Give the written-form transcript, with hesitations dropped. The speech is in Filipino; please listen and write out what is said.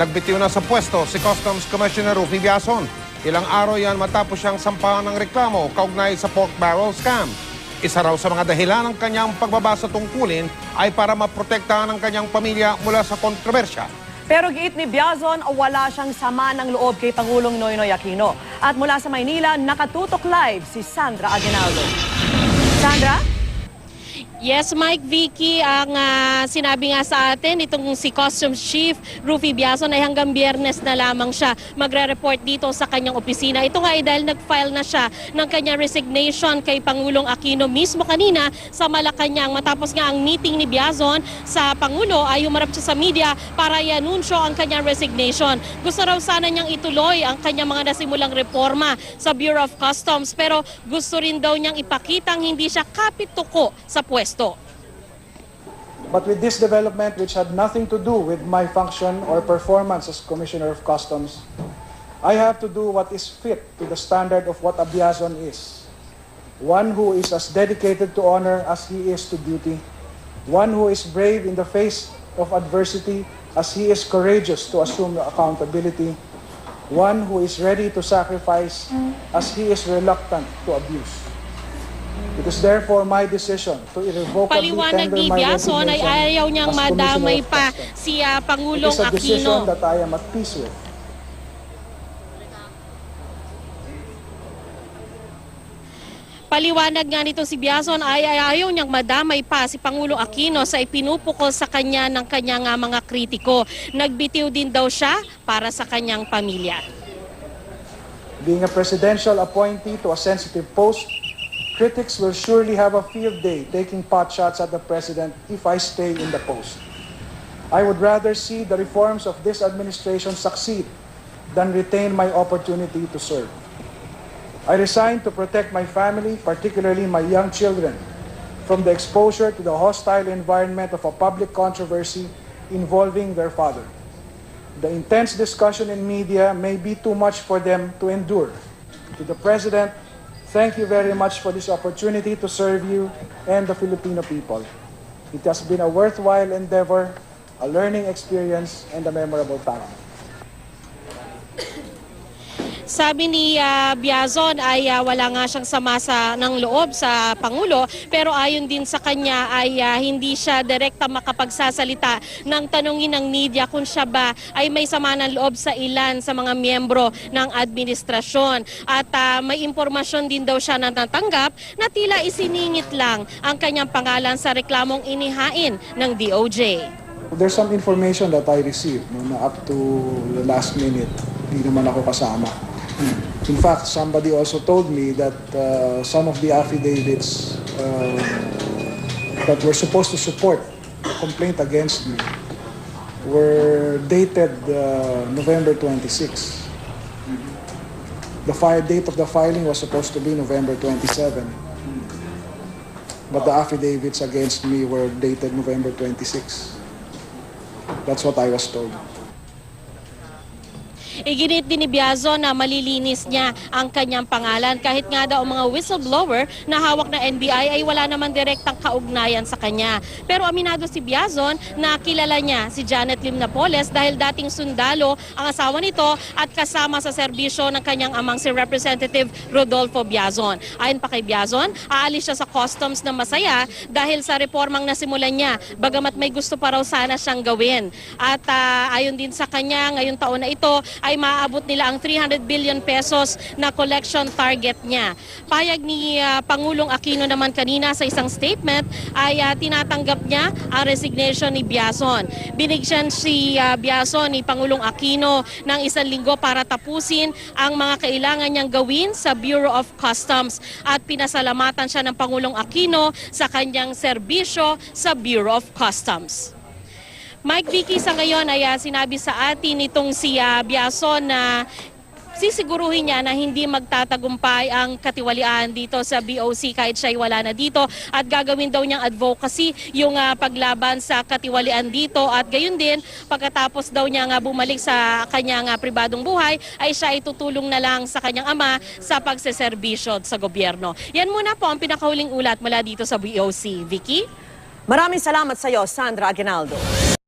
Nagbitiw na sa pwesto si Customs Commissioner Rufy Biazon. Ilang araw yan matapos siyang sampahan ng reklamo kaugnay sa pork barrel scam. Isa raw sa mga dahilan ng kanyang pagbaba sa tungkulin ay para maprotektahan ang kanyang pamilya mula sa kontrobersya. Pero giit ni Biazon, wala siyang sama ng loob kay Pangulong Noynoy Aquino. At mula sa Maynila, nakatutok live si Sandra Aguinaldo. Sandra? Yes, Mike, Vicky, ang sinabi nga sa atin, itong si Customs Chief Rufy Biazon ay hanggang Biyernes na lamang siya magre-report dito sa kanyang opisina. Ito nga ay dahil nag-file na siya ng kanyang resignation kay Pangulong Aquino mismo kanina sa Malacanang. Matapos nga ang meeting ni Biazon sa Pangulo ay humarap siya sa media para i-anunsyo ang kanyang resignation. Gusto raw sana niyang ituloy ang kanyang mga nasimulang reforma sa Bureau of Customs, pero gusto rin daw niyang ipakitang hindi siya kapituko sa pwesto. But with this development, which had nothing to do with my function or performance as Commissioner of Customs, I have to do what is fit to the standard of what a Biazon is. One who is as dedicated to honor as he is to duty. One who is brave in the face of adversity as he is courageous to assume accountability. One who is ready to sacrifice as he is reluctant to abuse. It is therefore my decision to irrevocably Paliwanag tender ni my Biazon ay resignation ayaw niyang as Commissioner madamay of pa Customs. si It Pangulong is a decision Aquino. that I am at peace with. Paliwanag nga nito si Biazon ay ayaw niyang madamay pa si Pangulong Aquino sa ipinupukol sa kanya ng kanyang mga kritiko. Nagbitiw din daw siya para sa kanyang pamilya. Being a presidential appointee to a sensitive post, critics will surely have a field day taking pot shots at the president if I stay in the post. I would rather see the reforms of this administration succeed than retain my opportunity to serve. I resign to protect my family, particularly my young children, from the exposure to the hostile environment of a public controversy involving their father. The intense discussion in media may be too much for them to endure. To the President, thank you very much for this opportunity to serve you and the Filipino people. It has been a worthwhile endeavor, a learning experience, and a memorable time. Sabi ni Biazon ay wala nga siyang sama ng loob sa Pangulo, pero ayon din sa kanya ay hindi siya direkta makapagsasalita ng tanungin ng media kung siya ba ay may sama ng loob sa ilan sa mga miyembro ng administrasyon. At may impormasyon din daw siya na natanggap na tila isiningit lang ang kanyang pangalan sa reklamong inihain ng DOJ. There's some information that I received na up to the last minute, hindi naman ako kasama. In fact, somebody also told me that some of the affidavits that were supposed to support the complaint against me were dated November 26. The date of the filing was supposed to be November 27. But the affidavits against me were dated November 26. That's what I was told. Iginit din ni Biazon na malilinis niya ang kanyang pangalan kahit nga daw mga whistleblower na hawak na NBI ay wala naman direktang kaugnayan sa kanya. Pero aminado si Biazon na kilala niya si Janet Lim Napoles dahil dating sundalo ang asawa nito at kasama sa serbisyo ng kanyang amang si Representative Rodolfo Biazon. Ayon pa kay Biazon, aalis siya sa customs na masaya dahil sa reformang nasimulan niya, bagamat may gusto pa raw sana siyang gawin. At ayon din sa kanya, ngayong taon na ito ay maaabot nila ang 300 billion pesos na collection target niya. Payag ni Pangulong Aquino naman kanina sa isang statement ay tinatanggap niya ang resignation ni Biazon. Binigyan si Biazon ni Pangulong Aquino ng 1 linggo para tapusin ang mga kailangan niyang gawin sa Bureau of Customs at pinasalamatan siya ng Pangulong Aquino sa kanyang serbisyo sa Bureau of Customs. Mike, Vicky, sa ngayon ay sinabi sa atin itong si Biazon na sisiguruhin niya na hindi magtatagumpay ang katiwalian dito sa BOC kahit siya'y wala na dito at gagawin daw niyang advocacy yung paglaban sa katiwalian dito at gayon din pagkatapos daw niya bumalik sa kanyang pribadong buhay ay siya ay tutulong na lang sa kanyang ama sa pagseserbisyo sa gobyerno. Yan muna po ang pinakahuling ulat mula dito sa BOC. Vicky? Maraming salamat sa iyo, Sandra Aguinaldo.